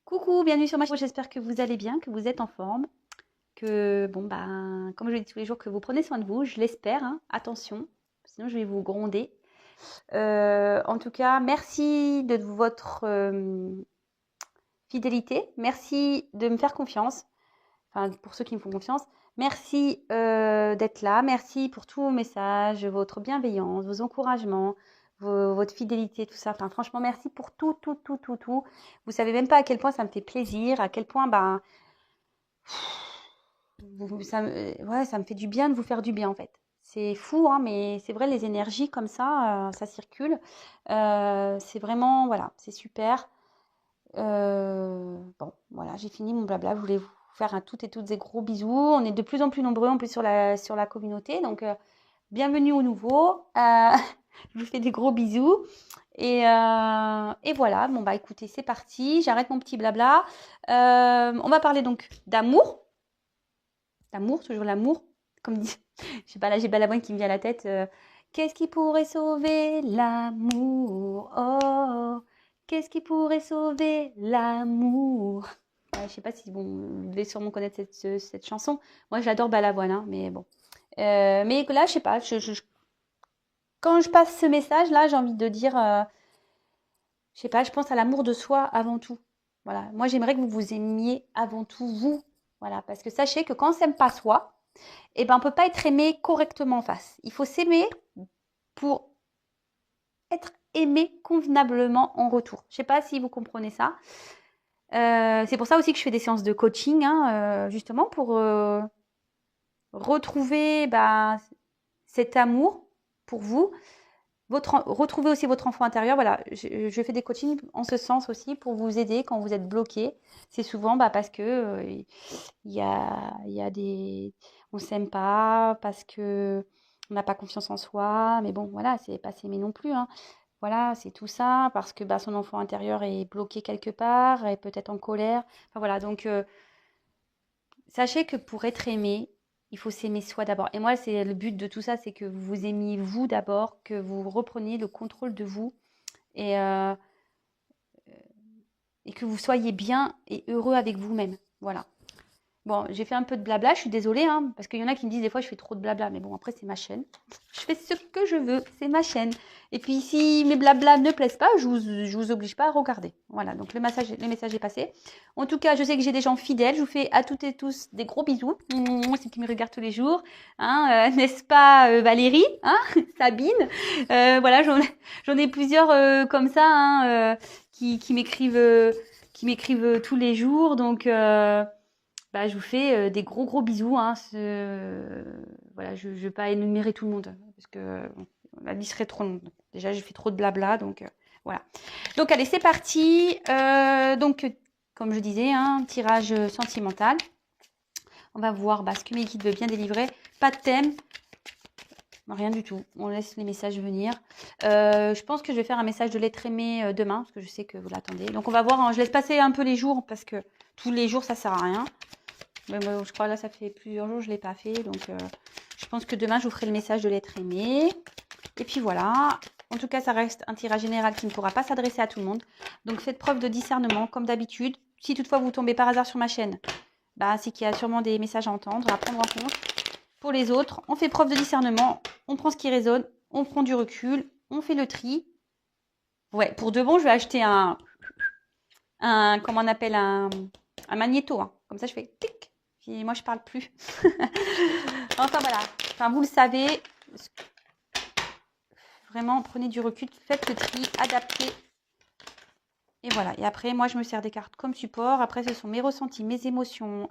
Coucou, bienvenue sur ma chaîne. J'espère que vous allez bien, que vous êtes en forme, que, comme je le dis tous les jours, que vous prenez soin de vous. Je l'espère, hein. Attention, sinon je vais vous gronder. En tout cas, merci de votre fidélité. Merci de me faire confiance. Enfin, pour ceux qui me font confiance. Merci d'être là. Merci pour tous vos messages, votre bienveillance, vos encouragements, votre fidélité, tout ça. Enfin, franchement, merci pour tout, tout, tout, tout, tout. Vous savez même pas à quel point ça me fait plaisir, à quel point, ouais, ça me fait du bien de vous faire du bien, en fait. C'est fou, hein, mais c'est vrai, les énergies comme ça circule. C'est vraiment, voilà, c'est super. Bon, voilà, j'ai fini mon blabla. Je voulais vous faire un toutes et toutes des gros bisous. On est de plus en plus nombreux en plus sur la communauté. Donc, bienvenue aux nouveaux. Je vous fais des gros bisous. Et voilà, bon bah écoutez, c'est parti. J'arrête mon petit blabla. On va parler donc d'amour. L'amour, toujours l'amour. Comme dit, je sais pas, là j'ai Balavoine qui me vient à la tête. Qu'est-ce qui pourrait sauver l'amour? Oh, qu'est-ce qui pourrait sauver l'amour? Je sais pas si vous devez sûrement connaître cette chanson. Moi j'adore Balavoine, hein, mais bon. Mais là, je sais pas, quand je passe ce message, là, j'ai envie de dire, je sais pas, je pense à l'amour de soi avant tout. Voilà, moi j'aimerais que vous vous aimiez avant tout vous. Voilà, parce que sachez que quand on s'aime pas soi, eh ben, on peut pas être aimé correctement en face. Il faut s'aimer pour être aimé convenablement en retour. Je sais pas si vous comprenez ça. C'est pour ça aussi que je fais des séances de coaching, hein, justement pour retrouver cet amour pour vous. Retrouver aussi votre enfant intérieur. Voilà, je fais des coachings en ce sens aussi pour vous aider quand vous êtes bloqué. C'est souvent parce que il y a des, on s'aime pas, parce que on n'a pas confiance en soi. Mais bon, voilà, c'est pas s'aimer non plus, hein. Voilà, c'est tout ça parce que son enfant intérieur est bloqué quelque part, est peut-être en colère. Enfin voilà, donc sachez que pour être aimé, il faut s'aimer soi d'abord. Et moi, c'est le but de tout ça, c'est que vous vous aimiez vous d'abord, que vous repreniez le contrôle de vous et, euh, et que vous soyez bien et heureux avec vous-même. Voilà. Bon, j'ai fait un peu de blabla, je suis désolée, hein, parce qu'il y en a qui me disent des fois je fais trop de blabla, mais bon, après c'est ma chaîne. Je fais ce que je veux, c'est ma chaîne. Et puis si mes blabla ne plaisent pas, je vous oblige pas à regarder. Voilà, donc le message est passé. En tout cas, je sais que j'ai des gens fidèles, je vous fais à toutes et tous des gros bisous. C'est qui me regardent tous les jours, hein, n'est-ce pas Valérie, hein, Sabine, voilà, j'en ai plusieurs comme ça, hein, qui m'écrivent tous les jours, donc je vous fais des gros gros bisous, hein. Voilà, je ne vais pas énumérer tout le monde parce que la liste serait trop longue. Déjà, j'ai fait trop de blabla, donc voilà. Donc allez, c'est parti. Comme je disais, hein, tirage sentimental. On va voir ce que mes guides veulent bien délivrer. Pas de thème, rien du tout. On laisse les messages venir. Je pense que je vais faire un message de l'être aimé demain parce que je sais que vous l'attendez. Donc on va voir, hein. Je laisse passer un peu les jours parce que tous les jours ça sert à rien. Mais moi, je crois là, ça fait plusieurs jours que je ne l'ai pas fait. Donc, je pense que demain, je vous ferai le message de l'être aimé. Et puis voilà. En tout cas, ça reste un tirage général qui ne pourra pas s'adresser à tout le monde. Donc, faites preuve de discernement, comme d'habitude. Si toutefois vous tombez par hasard sur ma chaîne, c'est qu'il y a sûrement des messages à entendre, à prendre en compte. Pour les autres, on fait preuve de discernement. On prend ce qui résonne. On prend du recul. On fait le tri. Ouais, pour de bon, je vais acheter comment on appelle, un magnéto, hein. Comme ça, je fais tic. Puis moi, je parle plus. Enfin, voilà. Enfin, vous le savez. Vraiment, prenez du recul, faites le tri, adaptez. Et voilà. Et après, moi, je me sers des cartes comme support. Après, ce sont mes ressentis, mes émotions,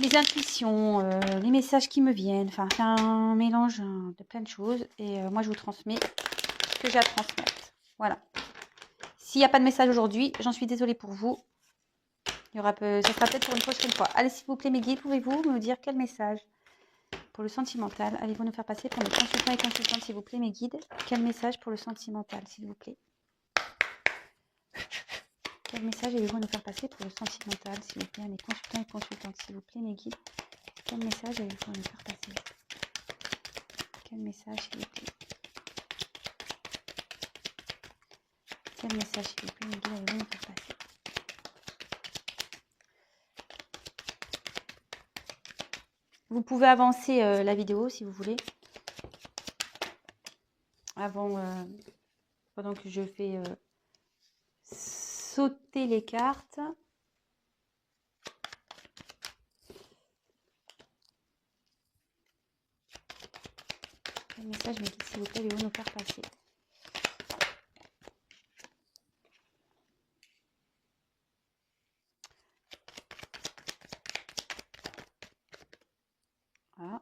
mes intuitions, les messages qui me viennent. Enfin, c'est un mélange de plein de choses. Et moi, je vous transmets ce que j'ai à transmettre. Voilà. S'il n'y a pas de message aujourd'hui, j'en suis désolée pour vous. Ça sera peut-être pour une prochaine fois. Allez, s'il vous plaît, mes guides, pouvez-vous me dire quel message pour le sentimental allez-vous nous faire passer pour nos consultants et consultantes, s'il vous plaît, mes guides? Quel message pour le sentimental, s'il vous plaît? Quel message allez-vous nous faire passer pour le sentimental, s'il vous plaît, à mes consultants et consultantes, s'il vous plaît, mes guides? Quel message allez-vous nous faire passer? Quel message, s'il vous plaît? Quel message s'il vous plaît, me guide avec vous, me faire passer. Vous pouvez avancer la vidéo si vous voulez. Avant, pendant que je fais sauter les cartes. Quel message me guide s'il vous plaît, allez-vous nous faire passer. Voilà.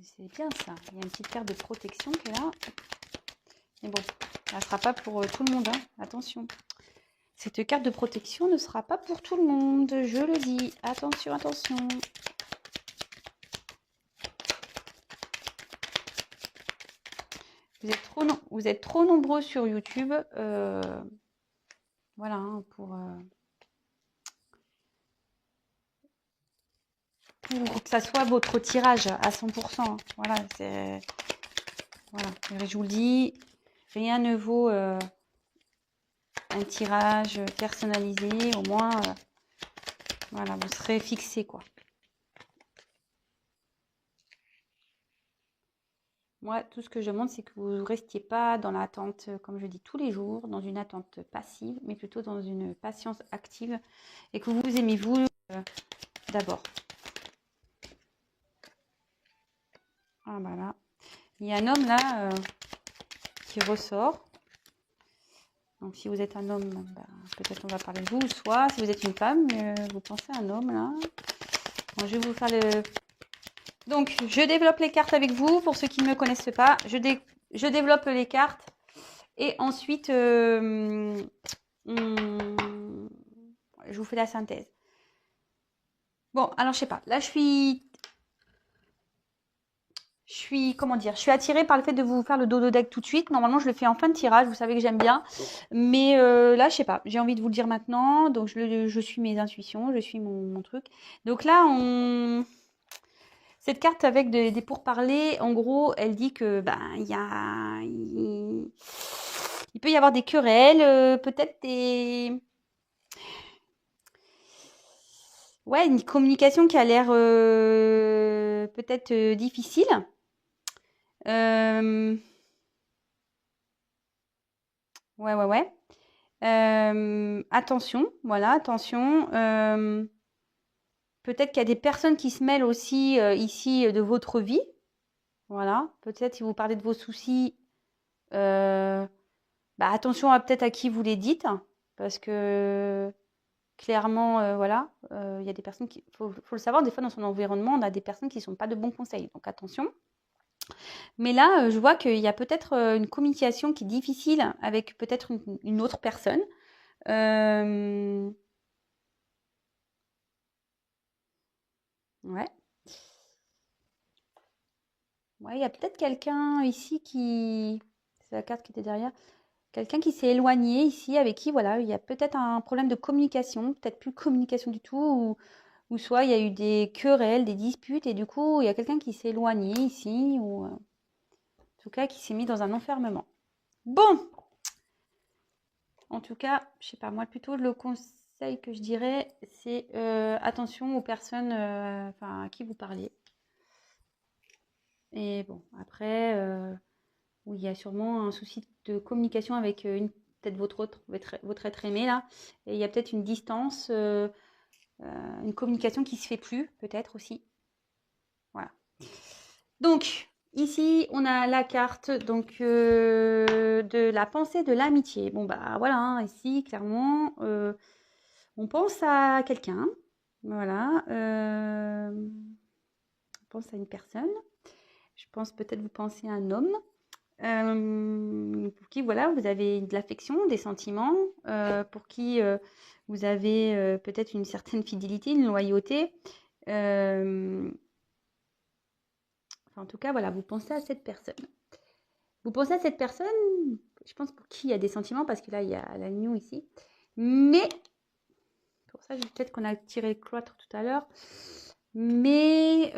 C'est bien ça. Il y a une petite carte de protection qui est là. Mais bon, elle ne sera pas pour tout le monde. Hein. Attention. Cette carte de protection ne sera pas pour tout le monde. Je le dis. Attention, attention. Vous êtes trop nombreux sur YouTube. Voilà, hein, pour que ça soit votre tirage à 100%. Voilà, c'est... Voilà, je vous le dis, rien ne vaut un tirage personnalisé. Au moins, voilà, vous serez fixé, quoi. Moi, tout ce que je demande, c'est que vous ne restiez pas dans l'attente, comme je dis tous les jours, dans une attente passive, mais plutôt dans une patience active et que vous aimez vous d'abord. Ah, voilà. Il y a un homme là qui ressort. Donc, si vous êtes un homme, bah, peut-être on va parler de vous, soit si vous êtes une femme, vous pensez à un homme là. Bon, je vais vous faire le... Donc, je développe les cartes avec vous. Pour ceux qui ne me connaissent pas, je développe les cartes. Et ensuite, je vous fais la synthèse. Bon, alors, je sais pas. Là, je suis, comment dire, je suis attirée par le fait de vous faire le dodo deck tout de suite. Normalement, je le fais en fin de tirage. Vous savez que j'aime bien. Mais là, je sais pas. J'ai envie de vous le dire maintenant. Donc, je suis mes intuitions. Je suis mon truc. Donc là, cette carte avec des pourparlers, en gros, elle dit que il peut y avoir des querelles, peut-être ouais, une communication qui a l'air peut-être difficile. Ouais. Attention, voilà, attention. Peut-être qu'il y a des personnes qui se mêlent aussi ici de votre vie. Voilà, peut-être si vous parlez de vos soucis, attention peut-être à qui vous les dites, parce que clairement, voilà, il y a des personnes qui, faut le savoir, des fois dans son environnement, on a des personnes qui ne sont pas de bons conseils, donc attention. Mais là, je vois qu'il y a peut-être une communication qui est difficile avec peut-être une autre personne. Ouais. Ouais, il y a peut-être quelqu'un ici qui... C'est la carte qui était derrière. Quelqu'un qui s'est éloigné ici, avec qui, voilà, il y a peut-être un problème de communication, peut-être plus de communication du tout, ou soit il y a eu des querelles, des disputes, et du coup, il y a quelqu'un qui s'est éloigné ici, ou en tout cas, qui s'est mis dans un enfermement. Bon! En tout cas, je sais pas, moi, plutôt le conseil que je dirais, c'est attention aux personnes à qui vous parlez. Et bon, après... où il y a sûrement un souci de communication avec peut-être votre être aimé là. Et il y a peut-être une distance, une communication qui se fait plus, peut-être aussi. Voilà. Donc, ici, on a la carte donc, de la pensée de l'amitié. Bon, bah voilà, hein, ici, clairement, on pense à quelqu'un. Voilà. On pense à une personne. Je pense peut-être vous pensez à un homme. Pour qui voilà, vous avez de l'affection, des sentiments, pour qui vous avez peut-être une certaine fidélité, une loyauté. En tout cas, voilà, vous pensez à cette personne. Vous pensez à cette personne, je pense pour qui il y a des sentiments, parce que là, il y a la New ici. Mais, pour ça, peut-être qu'on a tiré le cloître tout à l'heure. Mais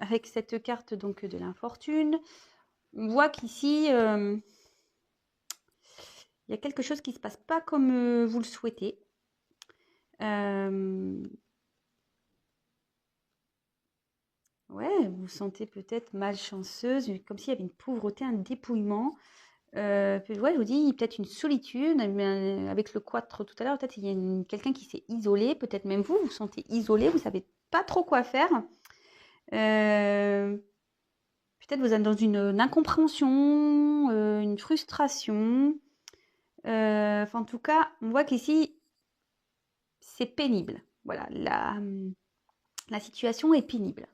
avec cette carte donc de l'infortune, on voit qu'ici, il y a quelque chose qui ne se passe pas comme vous le souhaitez. Ouais, vous vous sentez peut-être malchanceuse, comme s'il y avait une pauvreté, un dépouillement. Puis ouais, je vous dis, peut-être une solitude, mais avec le quattro tout à l'heure, peut-être il y a quelqu'un qui s'est isolé, peut-être même vous vous sentez isolé, vous savez pas trop quoi faire. Peut-être vous êtes dans une incompréhension, une frustration. Enfin, en tout cas, on voit qu'ici, c'est pénible. Voilà, la situation est pénible.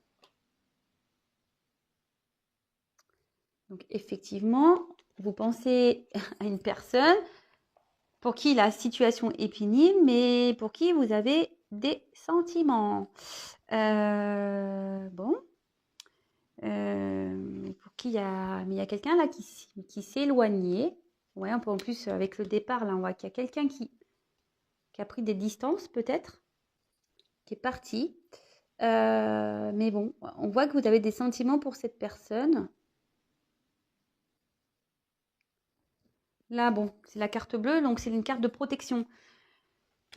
Donc, effectivement, vous pensez à une personne pour qui la situation est pénible, mais pour qui vous avez des sentiments. Bon. Pour qui il y a quelqu'un là qui s'est éloigné. Ouais, en plus, avec le départ, là, on voit qu'il y a quelqu'un qui a pris des distances, peut-être, qui est parti. Mais bon, on voit que vous avez des sentiments pour cette personne. Là, bon, c'est la carte bleue, donc c'est une carte de protection.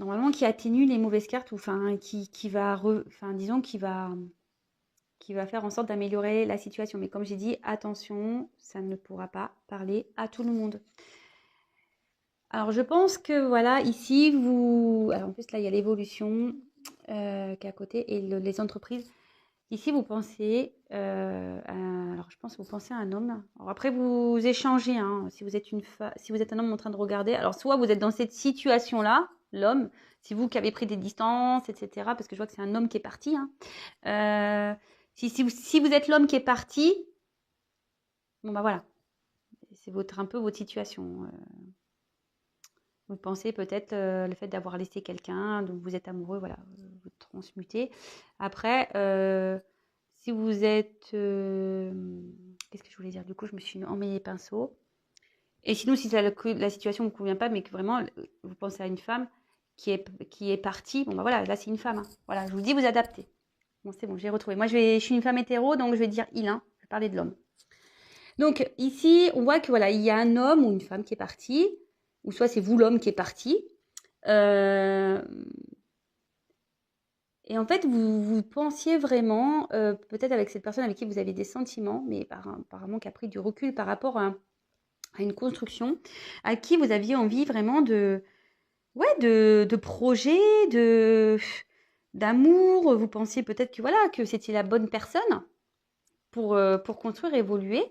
Normalement, qui atténue les mauvaises cartes, ou enfin, qui va, disons, qui va faire en sorte d'améliorer la situation. Mais comme j'ai dit, attention, ça ne pourra pas parler à tout le monde. Alors, je pense que voilà, ici, alors, en plus, là, il y a l'évolution qui est à côté et les entreprises. Ici, vous pensez, alors je pense que vous pensez à un homme. Alors après, vous échangez, hein, si vous êtes si vous êtes un homme en train de regarder. Alors soit vous êtes dans cette situation-là, l'homme, c'est vous qui avez pris des distances, etc. Parce que je vois que c'est un homme qui est parti. Hein. Si vous êtes l'homme qui est parti, bon bah voilà, c'est un peu votre situation. Vous pensez peut-être le fait d'avoir laissé quelqu'un, donc vous êtes amoureux, voilà, vous transmutez. Après, si vous êtes... qu'est-ce que je voulais dire? Du coup, je me suis emmêlé les pinceaux. Et sinon, si la situation ne vous convient pas, mais que vraiment, vous pensez à une femme qui est partie, bon, bah voilà, là, c'est une femme. Hein. Voilà, je vous dis, vous adaptez. Bon, c'est bon, j'ai retrouvé. Moi, je suis une femme hétéro, donc je vais dire il, hein. Je vais parler de l'homme. Donc, ici, on voit que voilà, il y a un homme ou une femme qui est parti, ou soit c'est vous l'homme qui est parti. Et en fait, vous pensiez vraiment, peut-être avec cette personne avec qui vous avez des sentiments, mais apparemment qui a pris du recul par rapport à une construction, à qui vous aviez envie vraiment de projets, d'amour. Vous pensiez peut-être que voilà, que c'était la bonne personne pour construire, évoluer.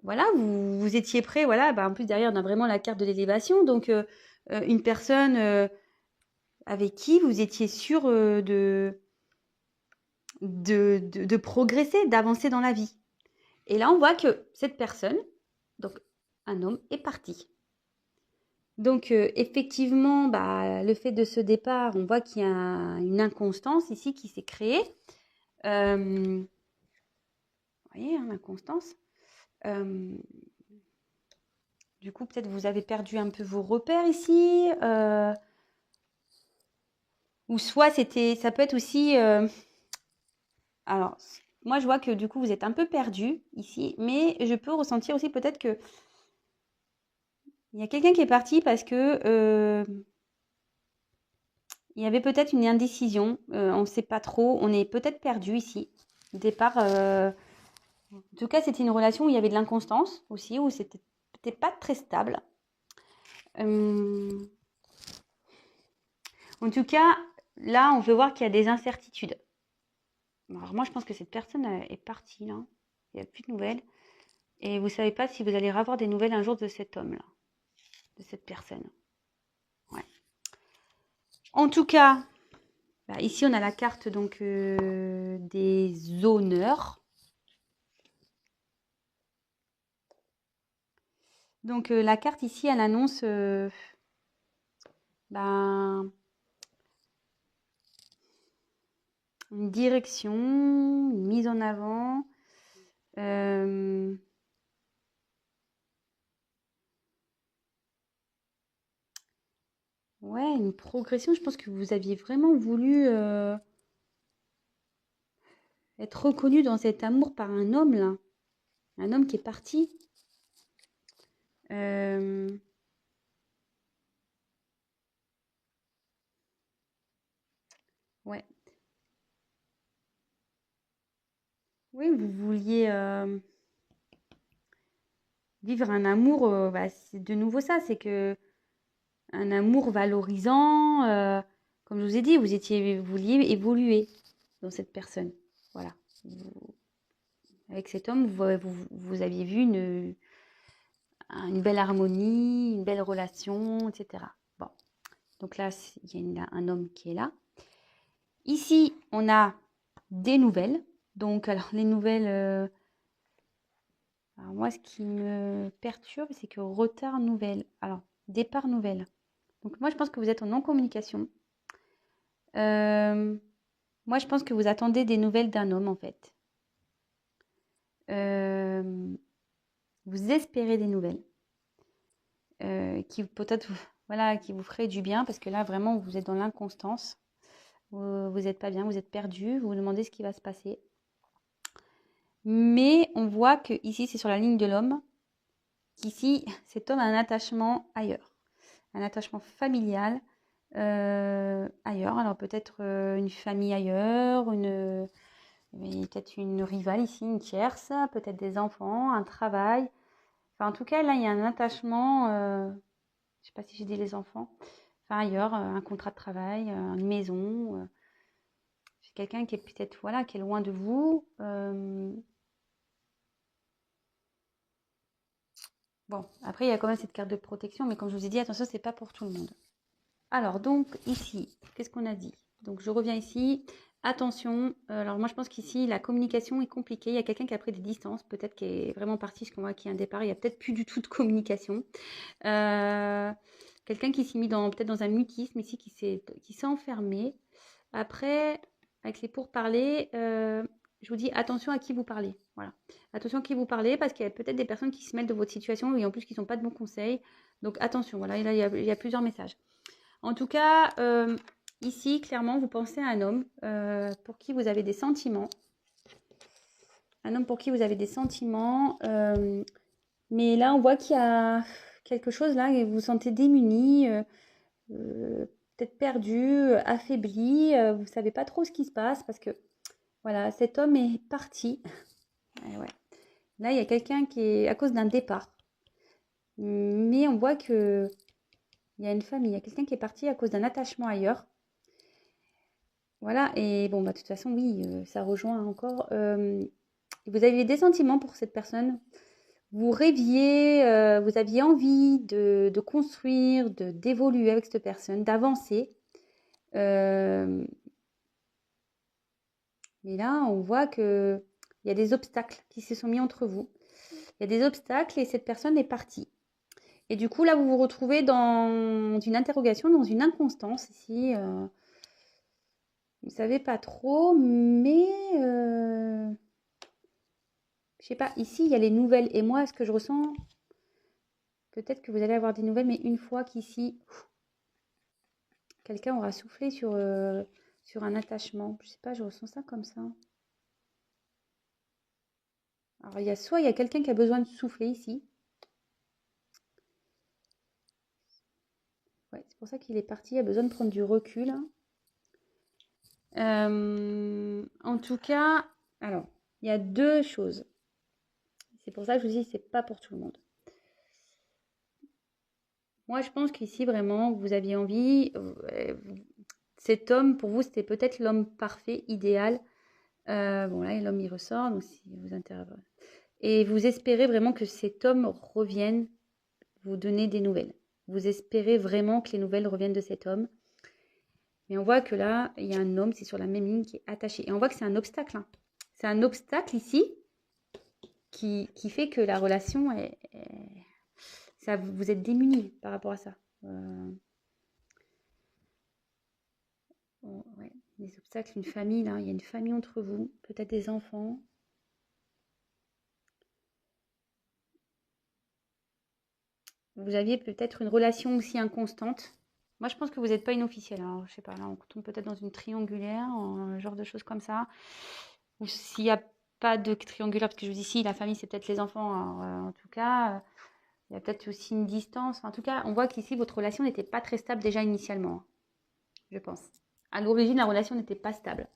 Voilà, vous étiez prêt, voilà. Bah, en plus, derrière, on a vraiment la carte de l'élévation. Donc, une personne avec qui vous étiez sûr de progresser, d'avancer dans la vie. Et là, on voit que cette personne, donc un homme, est parti. Donc, effectivement, bah, le fait de ce départ, on voit qu'il y a une inconstance ici qui s'est créée. Vous voyez, hein, l'inconstance. Du coup, peut-être vous avez perdu un peu vos repères ici. Ou soit ça peut être aussi... alors, moi, je vois que du coup, vous êtes un peu perdu ici, mais je peux ressentir aussi peut-être que il y a quelqu'un qui est parti parce que il y avait peut-être une indécision. On ne sait pas trop. On est peut-être perdu ici. Au départ, en tout cas, c'était une relation où il y avait de l'inconstance aussi, où c'était peut-être pas très stable. En tout cas, là, on peut voir qu'il y a des incertitudes. Alors moi, je pense que cette personne est partie là. Il n'y a plus de nouvelles. Et vous ne savez pas si vous allez avoir des nouvelles un jour de cet homme-là, de cette personne. Ouais. En tout cas, bah, ici, on a la carte donc des honneurs. Donc, la carte ici, elle annonce ben, une direction, une mise en avant. Ouais, une progression. Je pense que vous aviez vraiment voulu être reconnu dans cet amour par un homme, là. Un homme qui est parti. Ouais. Oui, vous vouliez vivre un amour, bah, c'est de nouveau ça, c'est que un amour valorisant, comme je vous ai dit, vous vouliez évoluer dans cette personne. Voilà. Avec cet homme, vous aviez vu une belle harmonie, une belle relation, etc. Bon, donc là, il y a un homme qui est là. Ici, on a des nouvelles. Donc, alors, les nouvelles... alors, moi, ce qui me perturbe, c'est que retard nouvelle. Alors, départ nouvelle. Donc, moi, je pense que vous êtes en non-communication. Moi, je pense que vous attendez des nouvelles d'un homme, en fait. Vous espérez des nouvelles qui peut-être voilà, qui vous feraient du bien parce que là, vraiment, vous êtes dans l'inconstance. Vous n'êtes pas bien, vous êtes perdu, vous vous demandez ce qui va se passer. Mais on voit que ici, c'est sur la ligne de l'homme, qu'ici, cet homme a un attachement ailleurs, un attachement familial ailleurs. Alors peut-être une famille ailleurs, peut-être une rivale ici, une tierce, peut-être des enfants, un travail. Enfin, en tout cas, là, il y a un attachement, je ne sais pas si j'ai dit les enfants, enfin ailleurs, un contrat de travail, une maison. C'est quelqu'un qui est peut-être, voilà, qui est loin de vous. Bon, après, il y a quand même cette carte de protection, mais comme je vous ai dit, attention, c'est pas pour tout le monde. Alors, donc, ici, qu'est-ce qu'on a dit? Donc, je reviens ici. Attention, alors moi, je pense qu'ici, la communication est compliquée. Il y a quelqu'un qui a pris des distances, peut-être qui est vraiment parti, parce qu'on voit qu'il y a un départ. Il n'y a peut-être plus du tout de communication. Quelqu'un qui s'est mis peut-être dans un mutisme ici, qui s'est enfermé. Après, avec les pourparlers, je vous dis attention à qui vous parlez. Voilà. Attention à qui vous parlez parce qu'il y a peut-être des personnes qui se mêlent de votre situation et en plus qui ne sont pas de bons conseils. Donc attention, voilà, là, il y a plusieurs messages. En tout cas, ici, clairement, vous pensez à un homme pour qui vous avez des sentiments. Un homme pour qui vous avez des sentiments. Mais là, on voit qu'il y a quelque chose là et vous vous sentez démuni. Peut-être perdu, affaibli, vous ne savez pas trop ce qui se passe parce que voilà, cet homme est parti. Et ouais. Là, il y a quelqu'un qui est à cause d'un départ. Mais on voit que il y a une famille, il y a quelqu'un qui est parti à cause d'un attachement ailleurs. Voilà, et bon, bah, de toute façon, oui, ça rejoint encore. Vous aviez des sentiments pour cette personne. Vous rêviez, vous aviez envie de construire, d'évoluer avec cette personne, d'avancer. Mais là, on voit qu'il y a des obstacles qui se sont mis entre vous. Il y a des obstacles et cette personne est partie. Et du coup, là, vous vous retrouvez dans une interrogation, dans une inconstance ici. Vous ne savez pas trop, mais je sais pas. Ici, il y a les nouvelles. Et moi, ce que je ressens, peut-être que vous allez avoir des nouvelles, mais une fois qu'ici, quelqu'un aura soufflé sur un attachement. Je sais pas, je ressens ça comme ça. Alors, il y a quelqu'un qui a besoin de souffler ici. Ouais, c'est pour ça qu'il est parti. Il a besoin de prendre du recul. En tout cas, alors, il y a deux choses. C'est pour ça que je vous dis, c'est pas pour tout le monde. Moi, je pense qu'ici, vraiment, vous aviez envie. Cet homme, pour vous, c'était peut-être l'homme parfait, idéal. Bon, là, l'homme, il ressort, donc si vous intéressez. Et vous espérez vraiment que cet homme revienne vous donner des nouvelles. Vous espérez vraiment que les nouvelles reviennent de cet homme. Mais on voit que là, il y a un homme, c'est sur la même ligne, qui est attaché. Et on voit que c'est un obstacle. Hein. C'est un obstacle ici qui fait que la relation ça, vous êtes démunis par rapport à ça. Ouais, des obstacles, une famille, là, il y a une famille entre vous, peut-être des enfants. Vous aviez peut-être une relation aussi inconstante. Moi, je pense que vous n'êtes pas une officielle. Alors, je sais pas, là, on tombe peut-être dans une triangulaire, un genre de choses comme ça. Ou s'il y a pas de triangulaire, parce que je vous dis ici, la famille, c'est peut-être les enfants. Alors, en tout cas, il y a peut-être aussi une distance. Enfin, en tout cas, on voit qu'ici, votre relation n'était pas très stable déjà initialement, hein, je pense. À l'origine, la relation n'était pas stable.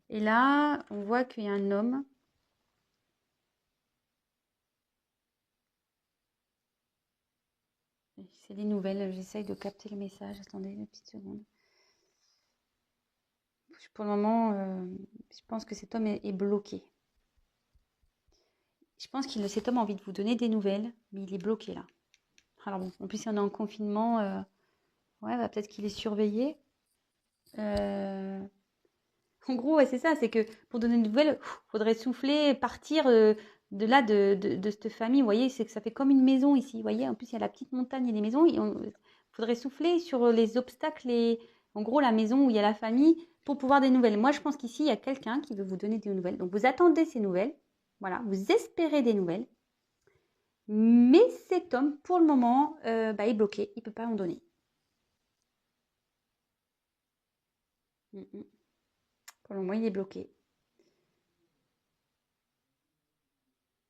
Et là, on voit qu'il y a un homme. C'est des nouvelles. J'essaye de capter le message. Attendez une petite seconde. Pour le moment, je pense que cet homme est bloqué. Je pense que cet homme a envie de vous donner des nouvelles, mais il est bloqué là. Alors bon, en plus, si on est en confinement, ouais, bah, peut-être qu'il est surveillé. En gros, ouais, c'est ça, c'est que pour donner des nouvelles, il faudrait souffler, partir de là, de cette famille. Vous voyez, c'est que ça fait comme une maison ici. Vous voyez, en plus, il y a la petite montagne et les maisons. Il faudrait souffler sur les obstacles et en gros, la maison où il y a la famille pour pouvoir des nouvelles. Moi, je pense qu'ici, il y a quelqu'un qui veut vous donner des nouvelles. Donc, vous attendez ces nouvelles. Voilà, vous espérez des nouvelles. Mais cet homme, pour le moment, est bloqué. Il ne peut pas en donner. Pour le moment, il est bloqué.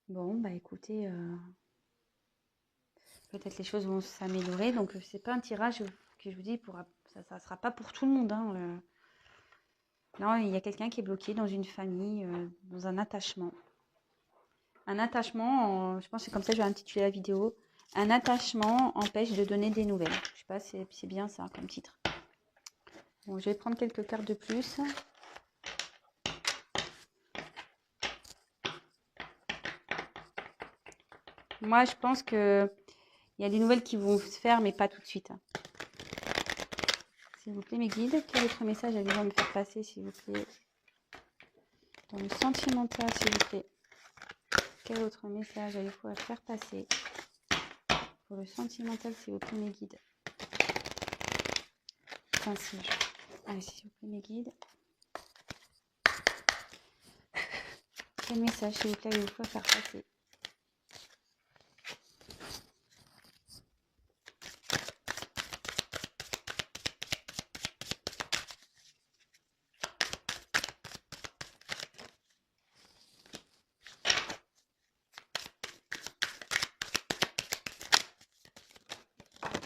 Bon, bah écoutez, peut-être les choses vont s'améliorer. Donc, c'est pas un tirage que je vous dis, ça ne sera pas pour tout le monde. Hein, Non, il y a quelqu'un qui est bloqué dans une famille, dans un attachement. Un attachement, je pense que c'est comme ça que je vais intituler la vidéo. Un attachement empêche de donner des nouvelles. Je sais pas si c'est bien ça comme titre. Bon, je vais prendre quelques cartes de plus. Moi, je pense que il y a des nouvelles qui vont se faire, mais pas tout de suite. S'il vous plaît, mes guides, quel autre message allez-vous me faire passer, s'il vous plaît? Dans le sentimental, s'il vous plaît. Quel autre message allez-vous faire passer? Pour le sentimental, s'il vous plaît, mes guides. Ainsi. Allez, s'il vous plaît, mes guides. Quel message, s'il vous plaît, allez-vous faire passer?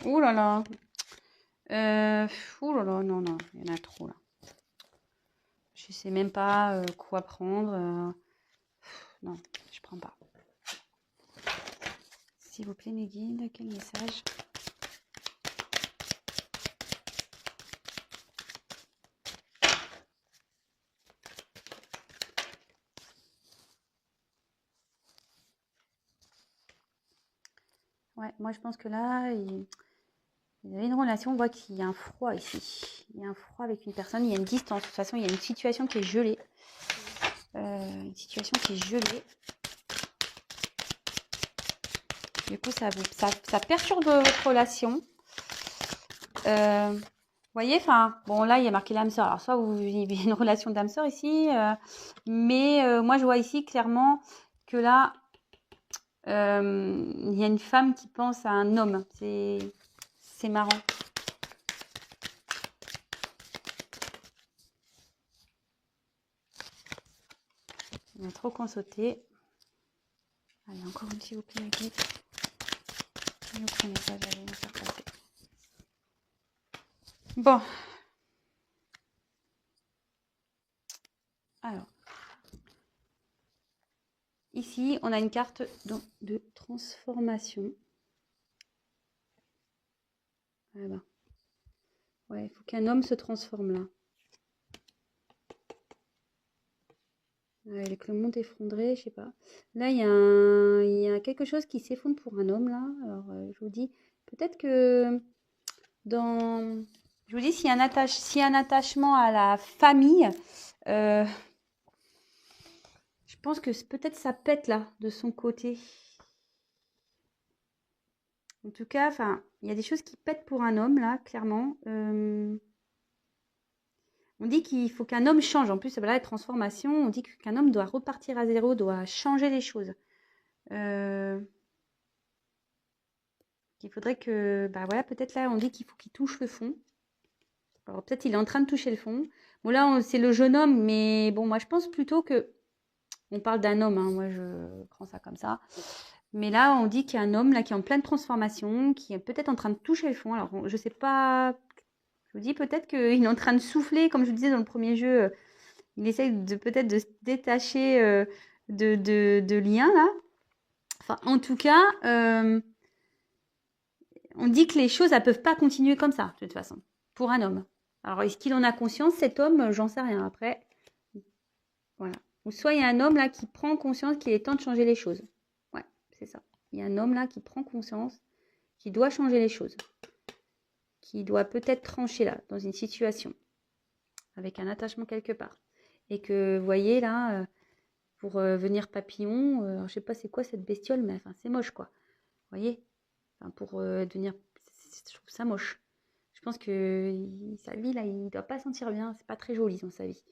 Ouh là là. Ouh là là, non, non, il y en a trop là. Je sais même pas quoi prendre. Non, je prends pas. S'il vous plaît, mes guides, quel message? Ouais, moi je pense que là, il y avait une relation, on voit qu'il y a un froid ici. Il y a un froid avec une personne, il y a une distance. De toute façon, il y a une situation qui est gelée. Une situation qui est gelée. Du coup, ça perturbe votre relation. Vous voyez, enfin, bon, là, il y a marqué l'âme sœur. Alors, soit vous vivez une relation d'âme sœur ici, mais moi, je vois ici clairement que là, il y a une femme qui pense à un homme. C'est marrant. On a trop sauté. Allez, encore une, s'il vous plaît, mes guides. Un autre message, allez, nous faire passer. Bon. Alors. Ici, on a une carte de transformation. Ah ben. Ouais, il faut qu'un homme se transforme là. Avec le monde effondré, je sais pas. Là, il y a quelque chose qui s'effondre pour un homme là. Alors, je vous dis, peut-être que dans... Je vous dis, s'il y a un attachement à la famille, je pense que peut-être ça pète là, de son côté. En tout cas, enfin, il y a des choses qui pètent pour un homme là, clairement. On dit qu'il faut qu'un homme change. En plus, voilà, la transformation, on dit qu'un homme doit repartir à zéro, doit changer les choses. Il faudrait que, bah voilà, peut-être là, on dit qu'il faut qu'il touche le fond. Alors peut-être il est en train de toucher le fond. Bon, là, c'est le jeune homme, mais bon, moi, je pense plutôt que... On parle d'un homme, hein, moi, je prends ça comme ça. Mais là, on dit qu'il y a un homme là qui est en pleine transformation, qui est peut-être en train de toucher le fond. Alors, je sais pas... Je vous dis peut-être qu'il est en train de souffler, comme je vous disais dans le premier jeu. Il essaye peut-être de se détacher de liens, là. Enfin, en tout cas, on dit que les choses, elles peuvent pas continuer comme ça, de toute façon, pour un homme. Alors, est-ce qu'il en a conscience, cet homme? J'en sais rien. Après, voilà. Ou soit il y a un homme là qui prend conscience qu'il est temps de changer les choses. Ouais, c'est ça. Il y a un homme là qui prend conscience qu'il doit changer les choses. Qui doit peut-être trancher là, dans une situation, avec un attachement quelque part. Et que, vous voyez là, pour venir papillon, alors, je sais pas c'est quoi cette bestiole, mais enfin, c'est moche quoi. Vous voyez, enfin, pour devenir... Je trouve ça moche. Je pense que sa vie, là, il doit pas sentir bien. C'est pas très joli dans sa vie.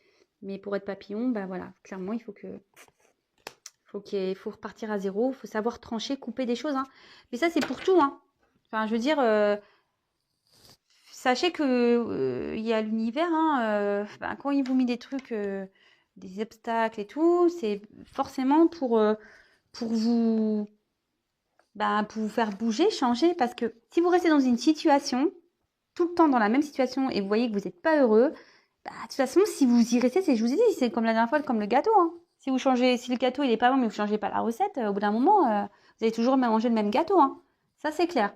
Mais pour être papillon, ben voilà, clairement, il faut faut repartir à zéro. Il faut savoir trancher, couper des choses. Hein. Mais ça, c'est pour tout. Hein. Enfin, je veux dire, sachez que il y a l'univers. Hein, ben, quand il vous met des trucs, des obstacles et tout, c'est forcément pour vous... Ben, pour vous faire bouger, changer. Parce que si vous restez dans une situation, tout le temps dans la même situation et vous voyez que vous n'êtes pas heureux, bah, de toute façon, si vous y restez, je vous ai dit, c'est comme la dernière fois, comme le gâteau. Hein. Si le gâteau il est pas bon, mais vous changez pas la recette, au bout d'un moment, vous allez toujours manger le même gâteau. Hein. Ça, c'est clair.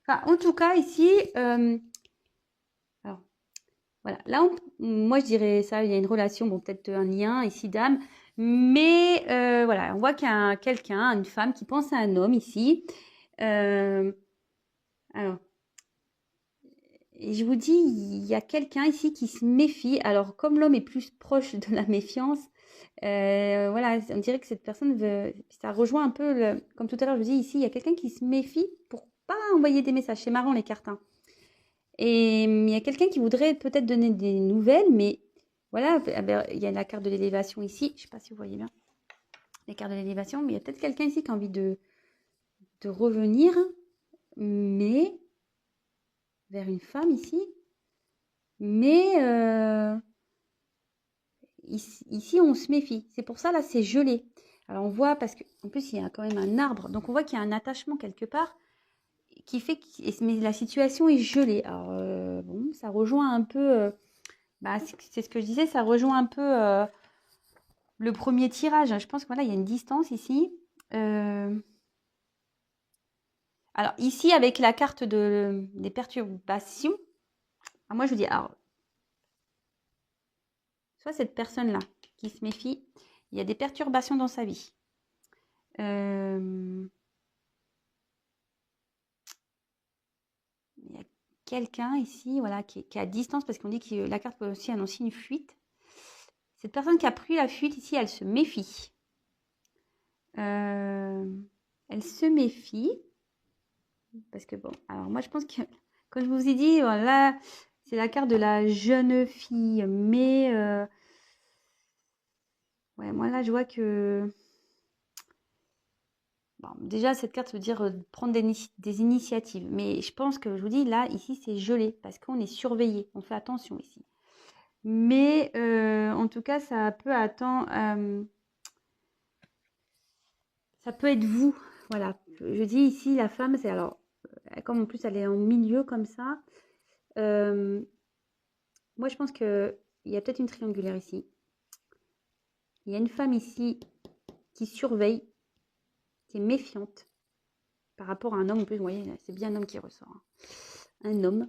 Enfin, en tout cas, ici, alors, voilà. Là, moi, je dirais ça, il y a une relation, bon, peut-être un lien ici d'âme, mais voilà, on voit qu'il y a quelqu'un, une femme qui pense à un homme ici. Alors, et je vous dis, il y a quelqu'un ici qui se méfie. Alors, comme l'homme est plus proche de la méfiance, voilà, on dirait que cette personne veut... Ça rejoint un peu, comme tout à l'heure, je vous dis, ici, il y a quelqu'un qui se méfie pour pas envoyer des messages. C'est marrant, les cartes. Hein. Et il y a quelqu'un qui voudrait peut-être donner des nouvelles, mais voilà, il y a la carte de l'élévation ici. Je ne sais pas si vous voyez bien les cartes de l'élévation, mais il y a peut-être quelqu'un ici qui a envie de revenir, mais vers une femme ici. Mais ici, on se méfie. C'est pour ça, là, c'est gelé. Alors, on voit, parce qu'en plus, il y a quand même un arbre. Donc, on voit qu'il y a un attachement quelque part qui fait que mais la situation est gelée. Alors, bon, ça rejoint un peu... bah, c'est ce que je disais, ça rejoint un peu le premier tirage. Je pense que voilà, il y a une distance ici. Alors, ici, avec la carte des perturbations, moi, je vous dis, alors, soit cette personne-là qui se méfie, il y a des perturbations dans sa vie. Il y a quelqu'un ici, voilà, qui est à distance, parce qu'on dit que la carte peut aussi annoncer une fuite. Cette personne qui a pris la fuite ici, elle se méfie. Elle se méfie. Parce que bon, alors moi je pense que, comme je vous ai dit, voilà, c'est la carte de la jeune fille. Mais, ouais, moi là je vois que... Bon, déjà, cette carte veut dire prendre des initiatives. Mais je pense que, je vous dis, là, ici, c'est gelé. Parce qu'on est surveillé. On fait attention ici. Mais, en tout cas, ça peut attendre... ça peut être vous. Voilà. Je dis ici, la femme, c'est alors... Comme en plus, elle est en milieu comme ça. Moi, je pense qu'il y a peut-être une triangulaire ici. Il y a une femme ici qui surveille, qui est méfiante par rapport à un homme. En plus, vous voyez, c'est bien un homme qui ressort. Hein.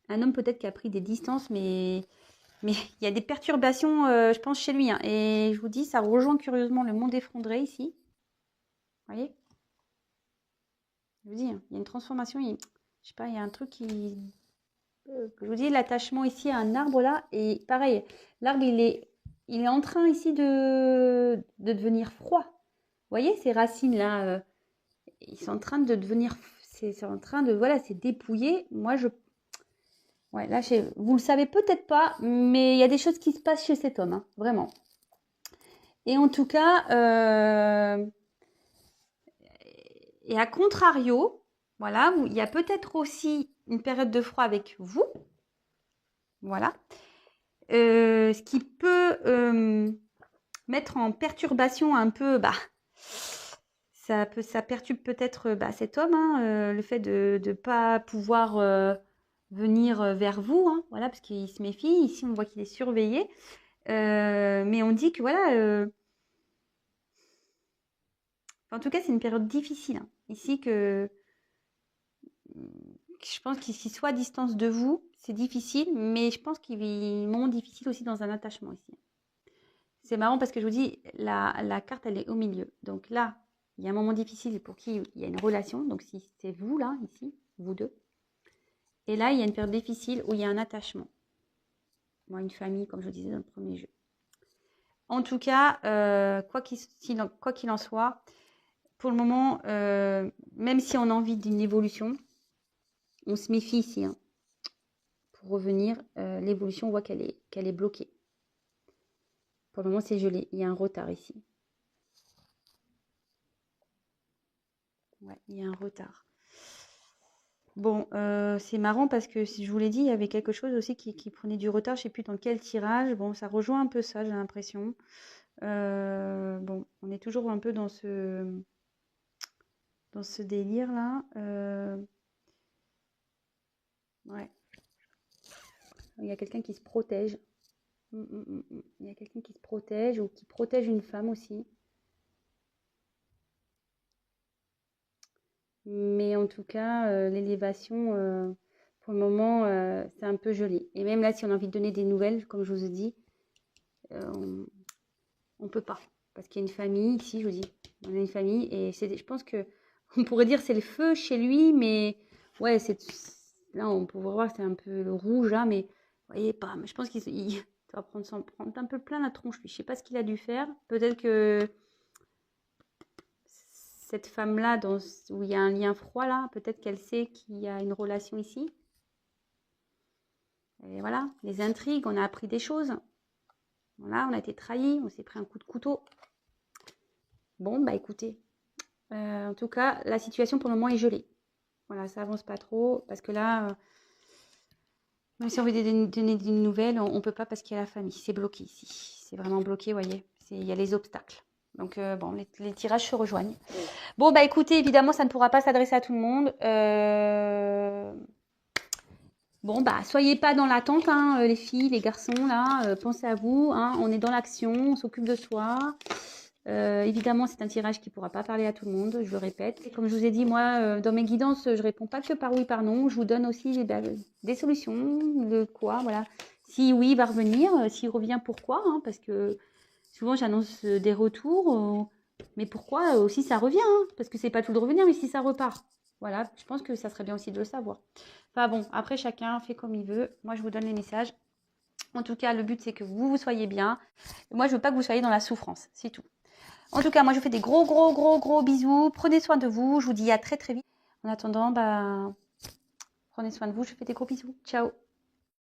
Un homme peut-être qui a pris des distances, mais il y a des perturbations, je pense, chez lui. Hein. Et je vous dis, ça rejoint curieusement le monde effondré ici. Vous voyez? Je vous dis, hein, il y a une transformation. Je sais pas, il y a un truc qui... je vous dis, l'attachement ici à un arbre là. Et pareil, l'arbre, il est en train ici de devenir froid. Vous voyez, ces racines là, ils sont en train de devenir... C'est en train de... Voilà, c'est dépouillé. Moi, ouais, là, vous le savez peut-être pas, mais il y a des choses qui se passent chez cet homme, hein, vraiment. Et en tout cas, et à contrario, voilà, il y a peut-être aussi une période de froid avec vous. Voilà. Ce qui peut mettre en perturbation un peu, ça perturbe peut-être cet homme, hein, le fait de ne pas pouvoir venir vers vous, hein, voilà, parce qu'il se méfie. Ici, on voit qu'il est surveillé. Mais on dit que voilà, en tout cas, c'est une période difficile, hein. Ici, je pense qu'il soit à distance de vous, c'est difficile, mais je pense qu'il vit un moment difficile aussi dans un attachement ici. C'est marrant parce que je vous dis, la carte, elle est au milieu. Donc là, il y a un moment difficile pour qui il y a une relation. Donc si c'est vous, là, ici, vous deux. Et là, il y a une période difficile où il y a un attachement. Moi, une famille, comme je vous disais dans le premier jeu. En tout cas, quoi qu'il en soit, pour le moment, même si on a envie d'une évolution, on se méfie ici, hein. Pour revenir, l'évolution, on voit qu'elle est bloquée. Pour le moment, c'est gelé. Il y a un retard ici. Ouais, il y a un retard. Bon, c'est marrant parce que si je vous l'ai dit, il y avait quelque chose aussi qui prenait du retard. Je ne sais plus dans quel tirage. Bon, ça rejoint un peu ça, j'ai l'impression. Bon, on est toujours un peu dans ce délire-là. Ouais. Il y a quelqu'un qui se protège. Il y a quelqu'un qui se protège ou qui protège une femme aussi. Mais en tout cas, l'élévation, pour le moment, c'est un peu gelé. Et même là, si on a envie de donner des nouvelles, comme je vous ai dit, on ne peut pas. Parce qu'il y a une famille ici, je vous dis. On a une famille et je pense que on pourrait dire c'est le feu chez lui, mais ouais, là, on pourrait voir c'est un peu le rouge, là, mais vous voyez pas. Mais je pense qu'il va s'en prendre un peu plein la tronche, lui. Je sais pas ce qu'il a dû faire. Peut-être que cette femme-là, où il y a un lien froid là, peut-être qu'elle sait qu'il y a une relation ici. Et voilà, les intrigues, on a appris des choses. Voilà, on a été trahis, on s'est pris un coup de couteau. Bon, bah écoutez, en tout cas, la situation pour le moment est gelée. Voilà, ça avance pas trop, parce que là, même si on veut donner des nouvelles, on ne peut pas parce qu'il y a la famille. C'est bloqué ici. C'est vraiment bloqué, vous voyez. Il y a les obstacles. Donc, bon, les tirages se rejoignent. Bon, bah écoutez, évidemment, ça ne pourra pas s'adresser à tout le monde. Bon, bah, soyez pas dans l'attente, hein, les filles, les garçons, là. Pensez à vous, hein, on est dans l'action, on s'occupe de soi. Évidemment, c'est un tirage qui ne pourra pas parler à tout le monde, je le répète. Et comme je vous ai dit, moi, dans mes guidances, je ne réponds pas que par oui, par non. Je vous donne aussi des solutions, de quoi, voilà. Si oui, il va revenir. S'il revient, pourquoi, hein, parce que souvent, j'annonce des retours. Mais pourquoi aussi ça revient, hein, parce que c'est pas tout de revenir, mais si ça repart. Voilà, je pense que ça serait bien aussi de le savoir. Enfin bon, après, chacun fait comme il veut. Moi, je vous donne les messages. En tout cas, le but, c'est que vous soyez bien. Moi, je veux pas que vous soyez dans la souffrance, c'est tout. En tout cas, moi, je vous fais des gros bisous. Prenez soin de vous. Je vous dis à très vite. En attendant, prenez soin de vous. Je vous fais des gros bisous. Ciao.